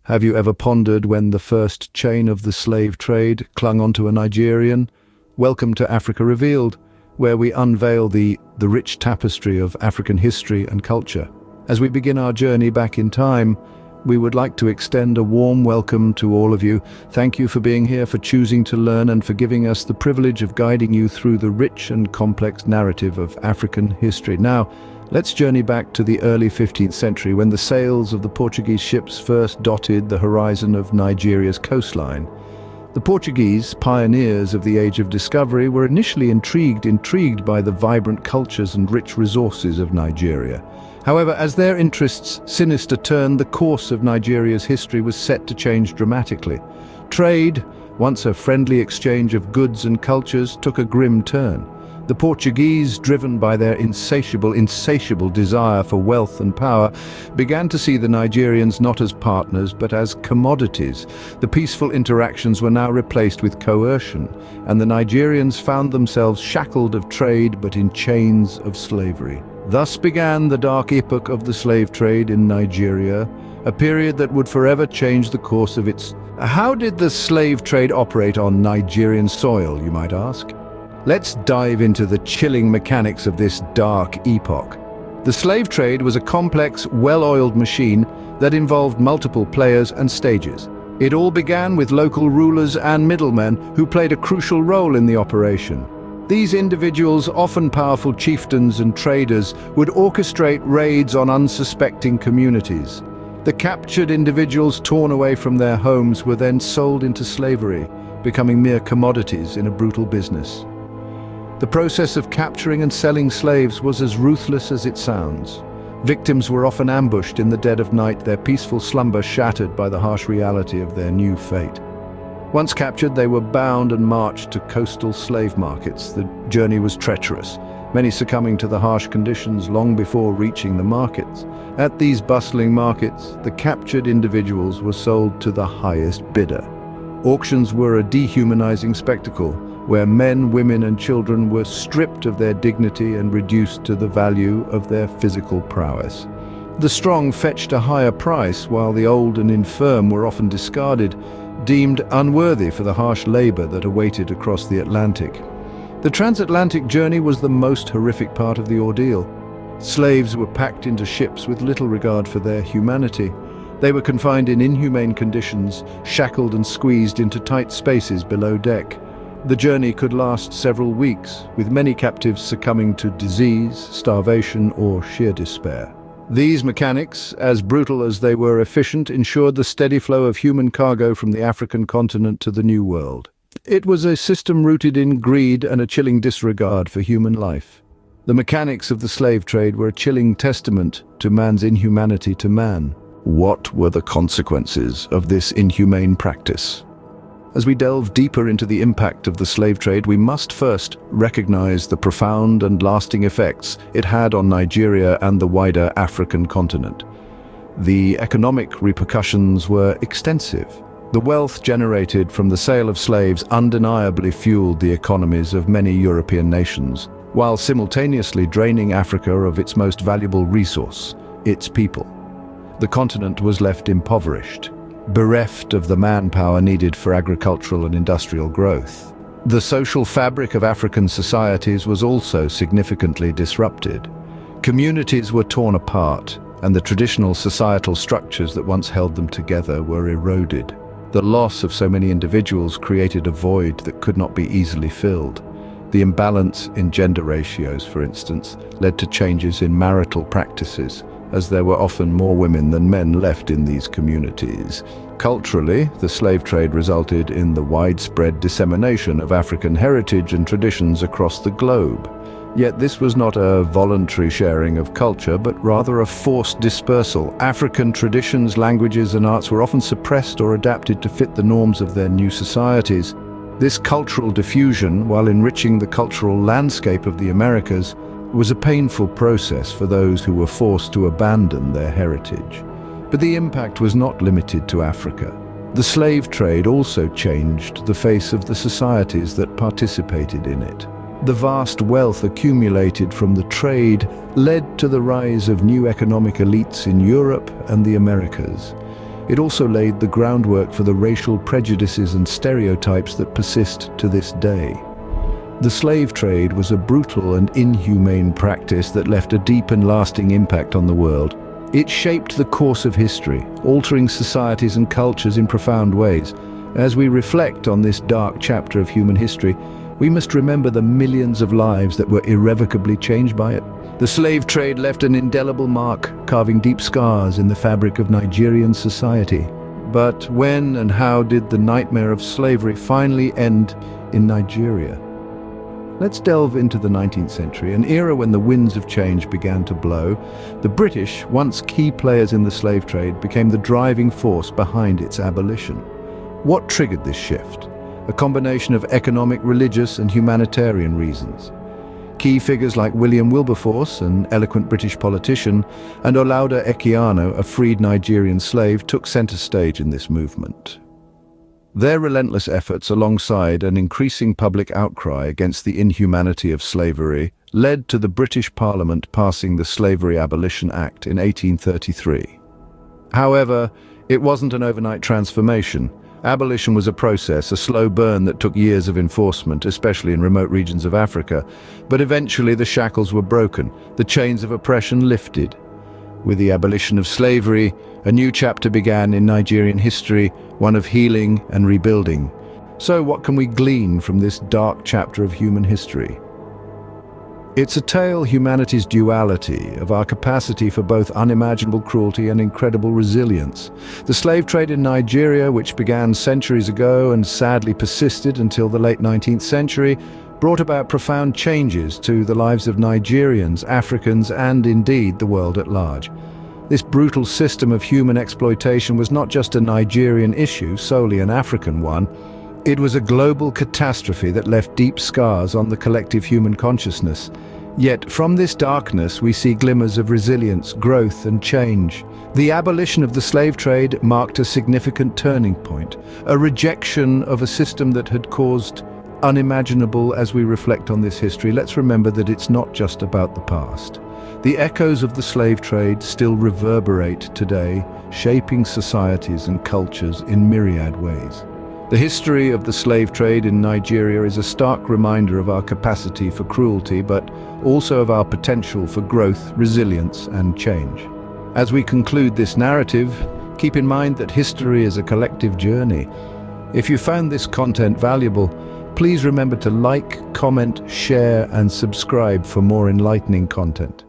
Have you ever pondered when the first chain of the slave trade clung onto a Nigerian? Welcome to Africa Revealed, where we unveil the rich tapestry of African history and culture. As we begin our journey back in time, we would like to extend a warm welcome to all of you. Thank you for being here, for choosing to learn, and for giving us the privilege of guiding you through the rich and complex narrative of African history. Now, let's journey back to the early 15th century, when the sails of the Portuguese ships first dotted the horizon of Nigeria's coastline. The Portuguese, pioneers of the Age of Discovery, were initially intrigued by the vibrant cultures and rich resources of Nigeria. However, as their interests sinister turned, the course of Nigeria's history was set to change dramatically. Trade, once a friendly exchange of goods and cultures, took a grim turn. The Portuguese, driven by their insatiable desire for wealth and power, began to see the Nigerians not as partners but as commodities. The peaceful interactions were now replaced with coercion, and the Nigerians found themselves shackled of trade but in chains of slavery. Thus began the dark epoch of the slave trade in Nigeria, a period that would forever change the course of its... How did the slave trade operate on Nigerian soil, you might ask? Let's dive into the chilling mechanics of this dark epoch. The slave trade was a complex, well-oiled machine that involved multiple players and stages. It all began with local rulers and middlemen who played a crucial role in the operation. These individuals, often powerful chieftains and traders, would orchestrate raids on unsuspecting communities. The captured individuals torn away from their homes were then sold into slavery, becoming mere commodities in a brutal business. The process of capturing and selling slaves was as ruthless as it sounds. Victims were often ambushed in the dead of night, their peaceful slumber shattered by the harsh reality of their new fate. Once captured, they were bound and marched to coastal slave markets. The journey was treacherous, many succumbing to the harsh conditions long before reaching the markets. At these bustling markets, the captured individuals were sold to the highest bidder. Auctions were a dehumanizing spectacle, where men, women, and children were stripped of their dignity and reduced to the value of their physical prowess. The strong fetched a higher price, while the old and infirm were often discarded, deemed unworthy for the harsh labor that awaited across the Atlantic. The transatlantic journey was the most horrific part of the ordeal. Slaves were packed into ships with little regard for their humanity. They were confined in inhumane conditions, shackled and squeezed into tight spaces below deck. The journey could last several weeks, with many captives succumbing to disease, starvation, or sheer despair. These mechanics, as brutal as they were efficient, ensured the steady flow of human cargo from the African continent to the New World. It was a system rooted in greed and a chilling disregard for human life. The mechanics of the slave trade were a chilling testament to man's inhumanity to man. What were the consequences of this inhumane practice? As we delve deeper into the impact of the slave trade, we must first recognize the profound and lasting effects it had on Nigeria and the wider African continent. The economic repercussions were extensive. The wealth generated from the sale of slaves undeniably fueled the economies of many European nations, while simultaneously draining Africa of its most valuable resource, its people. The continent was left impoverished, bereft of the manpower needed for agricultural and industrial growth. The social fabric of African societies was also significantly disrupted. Communities were torn apart, and the traditional societal structures that once held them together were eroded. The loss of so many individuals created a void that could not be easily filled. The imbalance in gender ratios, for instance, led to changes in marital practices, as there were often more women than men left in these communities. Culturally, the slave trade resulted in the widespread dissemination of African heritage and traditions across the globe. Yet this was not a voluntary sharing of culture, but rather a forced dispersal. African traditions, languages, and arts were often suppressed or adapted to fit the norms of their new societies. This cultural diffusion, while enriching the cultural landscape of the Americas, was a painful process for those who were forced to abandon their heritage. But the impact was not limited to Africa. The slave trade also changed the face of the societies that participated in it. The vast wealth accumulated from the trade led to the rise of new economic elites in Europe and the Americas. it also laid the groundwork for the racial prejudices and stereotypes that persist to this day. The slave trade was a brutal and inhumane practice that left a deep and lasting impact on the world. It shaped the course of history, altering societies and cultures in profound ways. As we reflect on this dark chapter of human history, we must remember the millions of lives that were irrevocably changed by it. The slave trade left an indelible mark, carving deep scars in the fabric of Nigerian society. But when and how did the nightmare of slavery finally end in Nigeria? Let's delve into the 19th century, an era when the winds of change began to blow. The British, once key players in the slave trade, became the driving force behind its abolition. What triggered this shift? A combination of economic, religious, and humanitarian reasons. Key figures like William Wilberforce, an eloquent British politician, and Olaudah Equiano, a freed Nigerian slave, took center stage in this movement. Their relentless efforts, alongside an increasing public outcry against the inhumanity of slavery, led to the British Parliament passing the Slavery Abolition Act in 1833. However, it wasn't an overnight transformation. Abolition was a process, a slow burn that took years of enforcement, especially in remote regions of Africa. But eventually the shackles were broken, the chains of oppression lifted. With the abolition of slavery, a new chapter began in Nigerian history, one of healing and rebuilding. So what can we glean from this dark chapter of human history? It's a tale of humanity's duality, of our capacity for both unimaginable cruelty and incredible resilience. The slave trade in Nigeria, which began centuries ago and sadly persisted until the late 19th century, brought about profound changes to the lives of Nigerians, Africans, and indeed the world at large. This brutal system of human exploitation was not just a Nigerian issue, solely an African one. It was a global catastrophe that left deep scars on the collective human consciousness. Yet from this darkness we see glimmers of resilience, growth, and change. The abolition of the slave trade marked a significant turning point, a rejection of a system that had caused unimaginable. As we reflect on this history, let's remember that it's not just about the past. The echoes of the slave trade still reverberate today, shaping societies and cultures in myriad ways. The history of the slave trade in Nigeria is a stark reminder of our capacity for cruelty, but also of our potential for growth, resilience, and change. As we conclude this narrative, keep in mind that history is a collective journey. If you found this content valuable, please remember to like, comment, share, and subscribe for more enlightening content.